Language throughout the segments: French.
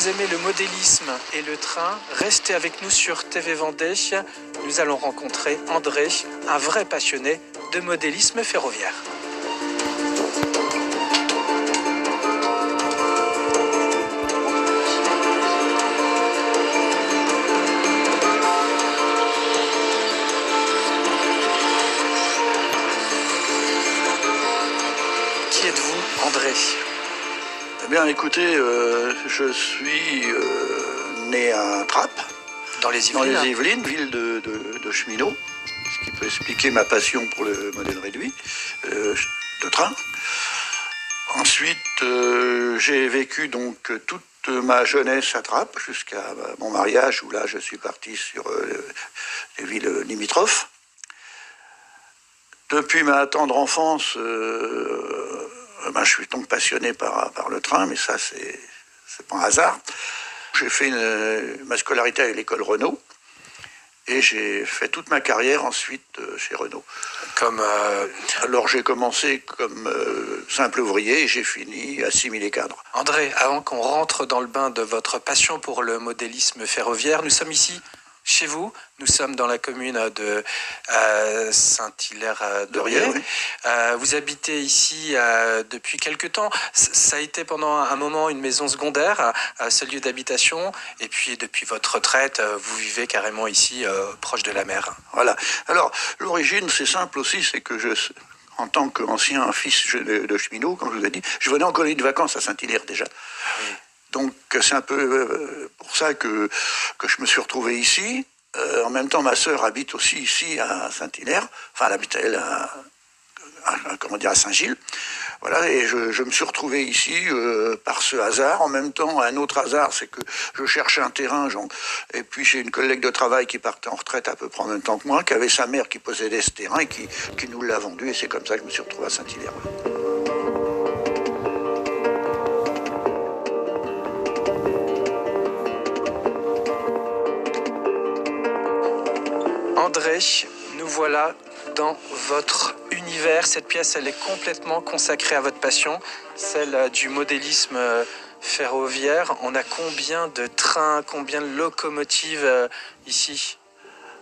vous aimez le modélisme et le train, restez avec nous sur TV Vendée. Nous allons rencontrer André, un vrai passionné de modélisme ferroviaire. Qui êtes-vous, André ? Eh bien, écoutez, je suis né à Trappes, dans les Yvelines, ville de cheminot, ce qui peut expliquer ma passion pour le modèle réduit de train. Ensuite, j'ai vécu donc toute ma jeunesse à Trappes jusqu'à mon mariage, où là je suis parti sur les villes limitrophes. Depuis ma tendre enfance, je suis donc passionné par le train, mais ça c'est pas un hasard. J'ai fait ma scolarité à l'école Renault et j'ai fait toute ma carrière ensuite chez Renault. Alors j'ai commencé comme simple ouvrier et j'ai fini assimilé cadre. André, avant qu'on rentre dans le bain de votre passion pour le modélisme ferroviaire, nous sommes ici chez vous. Nous sommes dans la commune de Saint-Hilaire-de-Riez. Oui. Vous habitez ici depuis quelque temps. Ça a été pendant un moment une maison secondaire, ce lieu d'habitation. Et puis depuis votre retraite, vous vivez carrément ici, proche de la mer. Voilà. Alors l'origine, c'est simple aussi, c'est que en tant qu'ancien fils de cheminot, comme je vous ai dit, je venais en colonie de vacances à Saint-Hilaire déjà. Oui. Donc c'est un peu pour ça que je me suis retrouvé ici. En même temps, ma sœur habite aussi ici à Saint-Hilaire. Enfin, elle habite à Saint-Gilles. Voilà, et je me suis retrouvé ici par ce hasard. En même temps, un autre hasard, c'est que je cherchais un terrain. Et puis j'ai une collègue de travail qui partait en retraite à peu près en même temps que moi, qui avait sa mère qui possédait ce terrain et qui nous l'a vendu. Et c'est comme ça que je me suis retrouvé à Saint-Hilaire. André, nous voilà dans votre univers. Cette pièce, elle est complètement consacrée à votre passion, celle du modélisme ferroviaire. On a combien de trains, combien de locomotives ici ?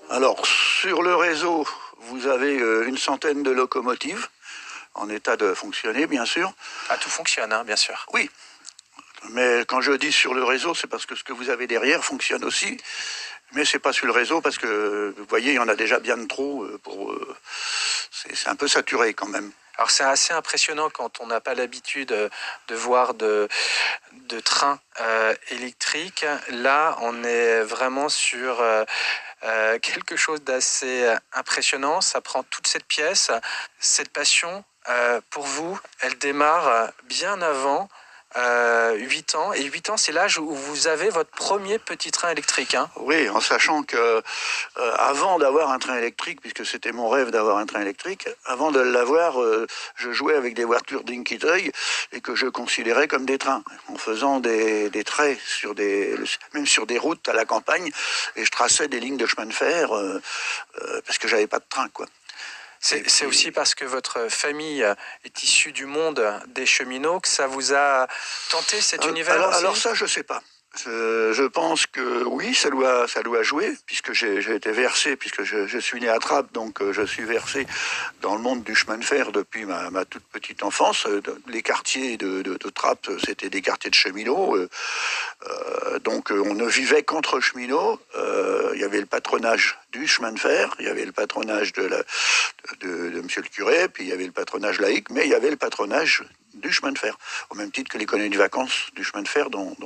Alors, sur le réseau, vous avez une centaine de locomotives, en état de fonctionner, bien sûr. Ah, tout fonctionne, hein, bien sûr. Oui, mais quand je dis sur le réseau, c'est parce que ce que vous avez derrière fonctionne aussi. Mais c'est pas sur le réseau parce que, vous voyez, il y en a déjà bien de trop. C'est un peu saturé quand même. Alors c'est assez impressionnant quand on n'a pas l'habitude de voir de trains électriques. Là, on est vraiment sur quelque chose d'assez impressionnant. Ça prend toute cette pièce. Cette passion, pour vous, elle démarre bien avant 8 ans. Et 8 ans, c'est l'âge où vous avez votre premier petit train électrique. Hein. Oui, en sachant que avant d'avoir un train électrique, puisque c'était mon rêve d'avoir un train électrique, avant de l'avoir, je jouais avec des voitures Dinky Toy et que je considérais comme des trains, en faisant des traits même sur des routes à la campagne, et je traçais des lignes de chemin de fer parce que j'avais pas de train, quoi. C'est aussi parce que votre famille est issue du monde des cheminots que ça vous a tenté cet univers aussi ? Alors ça, je sais pas. Je pense que oui, ça doit jouer, puisque j'ai été versé, puisque je suis né à Trappes, donc je suis versé dans le monde du chemin de fer depuis ma toute petite enfance. Les quartiers de Trappes, c'était des quartiers de cheminots, donc on ne vivait qu'entre cheminots. Il y avait le patronage du chemin de fer, il y avait le patronage de monsieur le curé, puis il y avait le patronage laïque, mais il y avait le patronage du chemin de fer, au même titre que les colonies de vacances du chemin de fer dont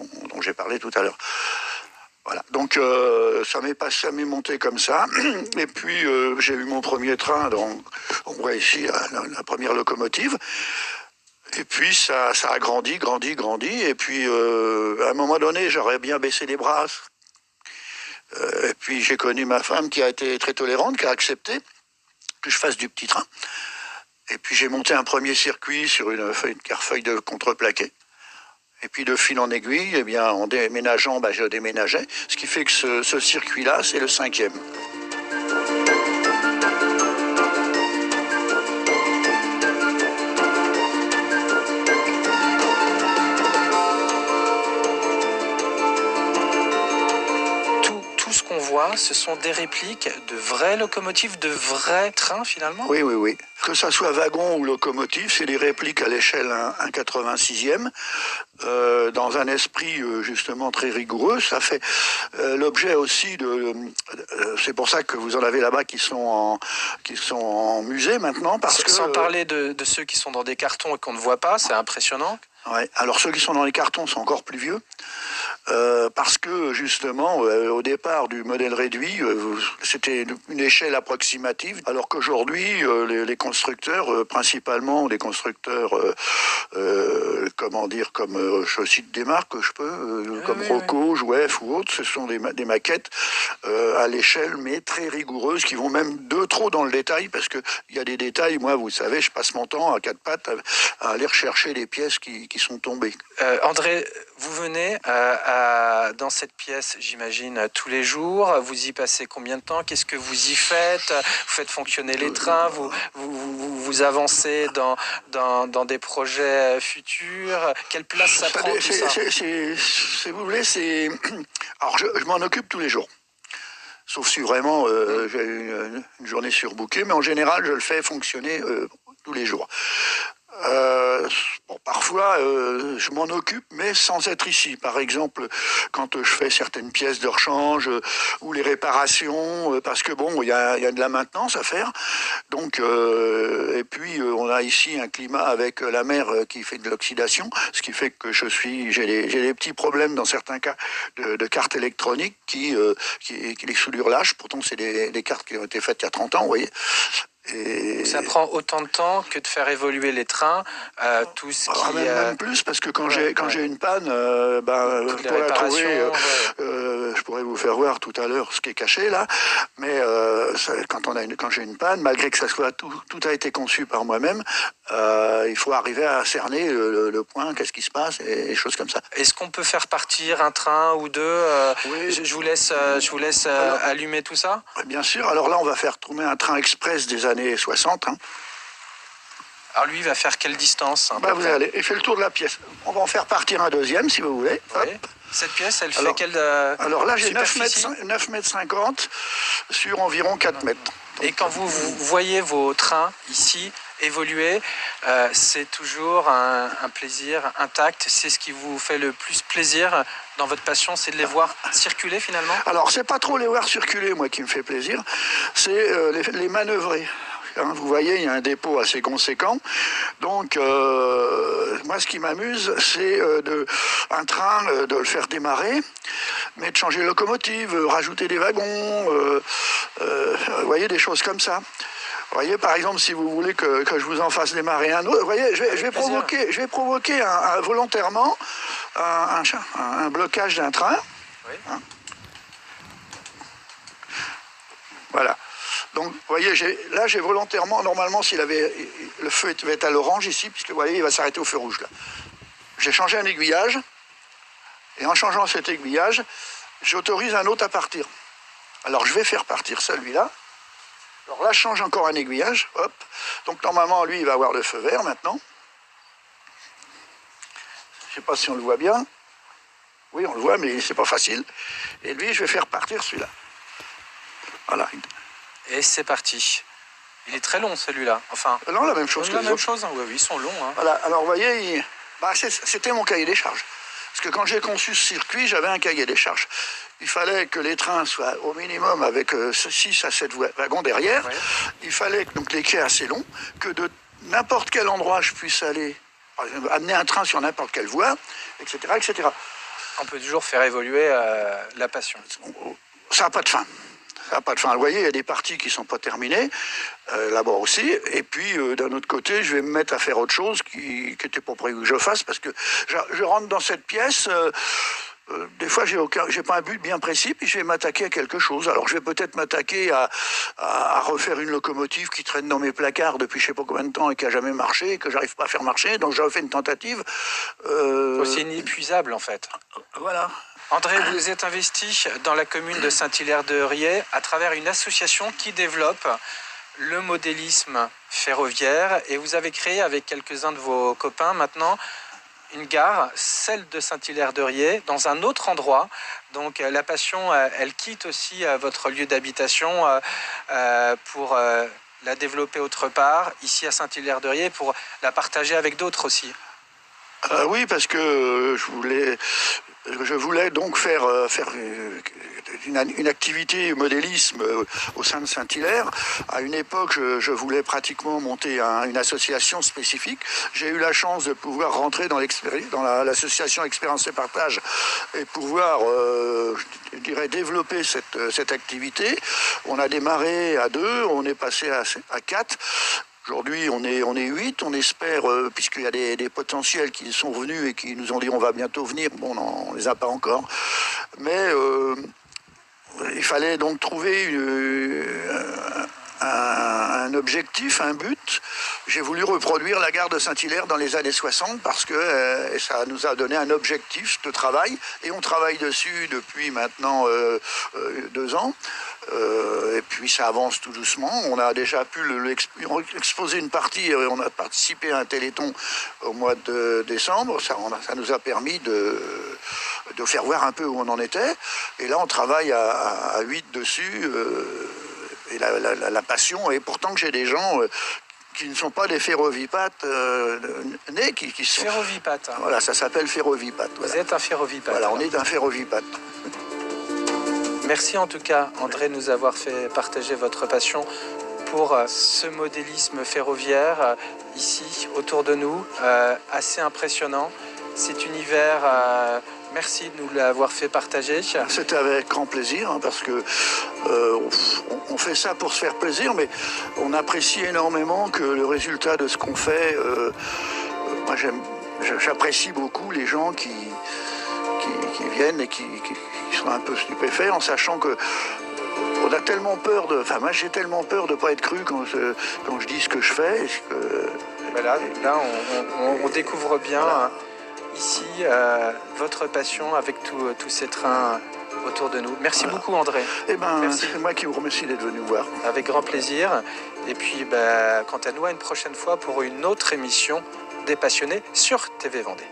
j'ai parlé tout à l'heure. Voilà, donc ça m'est monté comme ça, et puis j'ai eu mon premier train, on voit ici la première locomotive, et puis ça a grandi, et puis à un moment donné, j'aurais bien baissé les bras, et puis j'ai connu ma femme qui a été très tolérante, qui a accepté que je fasse du petit train. Et puis j'ai monté un premier circuit sur une feuille de contreplaqué. Et puis de fil en aiguille, eh bien, en déménageant, je déménageais. Ce qui fait que ce circuit-là, c'est le 5e. voit, ce sont des répliques de vraies locomotives, de vrais trains finalement? Oui, oui, oui. Que ça soit wagon ou locomotive, c'est des répliques à l'échelle 1,86e, dans un esprit justement très rigoureux. Ça fait l'objet aussi de... c'est pour ça que vous en avez là-bas qui sont en musée maintenant. Sans parler de ceux qui sont dans des cartons et qu'on ne voit pas, c'est impressionnant. Ouais. Alors ceux qui sont dans les cartons sont encore plus vieux. Parce que justement, au départ du modèle réduit, c'était une échelle approximative, alors qu'aujourd'hui, les constructeurs, principalement les constructeurs, comment dire, comme je cite des marques, je peux, comme Rocco, Jouef ou autres, ce sont des maquettes à l'échelle, mais très rigoureuses, qui vont même de trop dans le détail, parce qu'il y a des détails, moi, vous savez, je passe mon temps à quatre pattes à aller rechercher les pièces qui sont tombées. André, vous venez dans cette pièce, j'imagine, tous les jours. Vous y passez combien de temps? Qu'est-ce que vous y faites? Vous faites fonctionner les trains? Vous avancez dans des projets futurs? Quelle place ça prend tout ça? Si vous voulez, c'est... Alors, je m'en occupe tous les jours. Sauf si vraiment j'ai une journée surbookée, mais en général, je le fais fonctionner tous les jours. Bon, parfois, je m'en occupe, mais sans être ici. Par exemple, quand je fais certaines pièces de rechange ou les réparations, parce que bon, il y a de la maintenance à faire. Donc, et puis, on a ici un climat avec la mer qui fait de l'oxydation, ce qui fait que j'ai des petits problèmes dans certains cas de cartes électroniques qui les soudures lâchent. Pourtant, c'est des cartes qui ont été faites il y a 30 ans, vous voyez. Et ça prend autant de temps que de faire évoluer les trains, tout ce qui... Même plus, parce que quand j'ai une panne, pour la trouver, je pourrais vous faire voir tout à l'heure ce qui est caché là, mais quand j'ai une panne, malgré que ça soit tout a été conçu par moi-même, il faut arriver à cerner le point, qu'est-ce qui se passe, et choses comme ça. Est-ce qu'on peut faire partir un train ou deux? Oui. Je vous laisse allumer tout ça. Bien sûr, alors là on va faire tourner un train express des années 60. Hein. Alors lui, il va faire quelle distance? Vous allez, il fait le tour de la pièce. On va en faire partir un deuxième, si vous voulez. Oui. Cette pièce, elle fait quelle alors là, j'ai 9,50 mètres sur environ 4 mètres. Et quand vous voyez vos trains ici évoluer, c'est toujours un plaisir intact. C'est ce qui vous fait le plus plaisir dans votre passion, c'est de les voir circuler finalement? Alors, c'est pas trop les voir circuler, moi, qui me fait plaisir. C'est les manœuvrer. Vous voyez, il y a un dépôt assez conséquent. Donc, moi, ce qui m'amuse, c'est un train, de le faire démarrer, mais de changer de locomotive, rajouter des wagons, vous voyez, des choses comme ça. Vous voyez, par exemple, si vous voulez que je vous en fasse démarrer un autre, vous voyez, je vais provoquer volontairement un blocage d'un train. Oui. Hein. Voilà. Donc, vous voyez, là, j'ai volontairement, normalement, le feu va être à l'orange ici, puisque vous voyez, il va s'arrêter au feu rouge, là. J'ai changé un aiguillage, et en changeant cet aiguillage, j'autorise un autre à partir. Alors, je vais faire partir celui-là. Alors là, je change encore un aiguillage, hop. Donc, normalement, lui, il va avoir le feu vert, maintenant. Je ne sais pas si on le voit bien. Oui, on le voit, mais c'est pas facile. Et lui, je vais faire partir celui-là. Voilà. Et c'est parti. Il est très long celui-là. Enfin. Non, la même chose que les autres. La même chose. Oui, ils sont longs. Hein. Voilà. Alors vous voyez, c'était mon cahier des charges. Parce que quand j'ai conçu ce circuit, j'avais un cahier des charges. Il fallait que les trains soient au minimum avec 6 à 7 wagons derrière. Ouais. Il fallait donc les quais assez longs, que de n'importe quel endroit je puisse aller, par exemple, amener un train sur n'importe quelle voie, etc., etc. On peut toujours faire évoluer la passion. Ça n'a pas de fin. Ça n'a pas de fin. Vous voyez, il y a des parties qui ne sont pas terminées, là-bas aussi. Et puis, d'un autre côté, je vais me mettre à faire autre chose qui n'était pas prévu que je fasse, parce que je rentre dans cette pièce, des fois, j'ai pas un but bien précis, puis je vais m'attaquer à quelque chose. Alors, je vais peut-être m'attaquer à refaire une locomotive qui traîne dans mes placards depuis je ne sais pas combien de temps et qui n'a jamais marché, et que j'arrive pas à faire marcher, donc je refais une tentative. C'est inépuisable, en fait. Voilà. André, vous êtes investi dans la commune de Saint-Hilaire-de-Riez à travers une association qui développe le modélisme ferroviaire et vous avez créé avec quelques-uns de vos copains maintenant une gare, celle de Saint-Hilaire-de-Riez, dans un autre endroit. Donc la passion, elle quitte aussi votre lieu d'habitation pour la développer autre part, ici à Saint-Hilaire-de-Riez, pour la partager avec d'autres aussi. Oui, parce que je voulais donc faire une activité modélisme au sein de Saint-Hilaire. À une époque, je voulais pratiquement monter une association spécifique. J'ai eu la chance de pouvoir rentrer dans l'association Expérience et Partage et pouvoir, je dirais, développer cette activité. On a démarré à 2, on est passé à 4. Aujourd'hui, on est 8, on espère, puisqu'il y a des potentiels qui sont venus et qui nous ont dit on va bientôt venir, bon, on ne les a pas encore, mais il fallait donc trouver un objectif, un but. J'ai voulu reproduire la gare de Saint-Hilaire dans les années 60 parce que ça nous a donné un objectif de travail et on travaille dessus depuis maintenant 2 ans. Et puis ça avance tout doucement. On a déjà pu exposer une partie, on a participé à un téléthon au mois de décembre. Ça nous a permis de faire voir un peu où on en était. Et là, on travaille à 8 dessus. Et la passion, et pourtant que j'ai des gens qui ne sont pas des ferrovipates nés, qui sont... Ferrovipate. Voilà, ça s'appelle ferrovipate. Vous êtes un ferrovipate. Voilà, on est un ferrovipate. Merci en tout cas, André, de nous avoir fait partager votre passion pour ce modélisme ferroviaire ici, autour de nous, assez impressionnant. Cet univers, merci de nous l'avoir fait partager. C'était avec grand plaisir, parce que on fait ça pour se faire plaisir, mais on apprécie énormément que le résultat de ce qu'on fait, moi j'apprécie beaucoup les gens qui viennent et qui sont un peu stupéfaits en sachant que on a tellement peur moi j'ai tellement peur de ne pas être cru quand je dis ce que je fais. Voilà, là on découvre bien ici votre passion avec tous ces trains autour de nous. Merci beaucoup André. Eh ben, c'est moi qui vous remercie d'être venu voir. Avec grand plaisir. Et puis quant à nous, à une prochaine fois pour une autre émission des passionnés sur TV Vendée.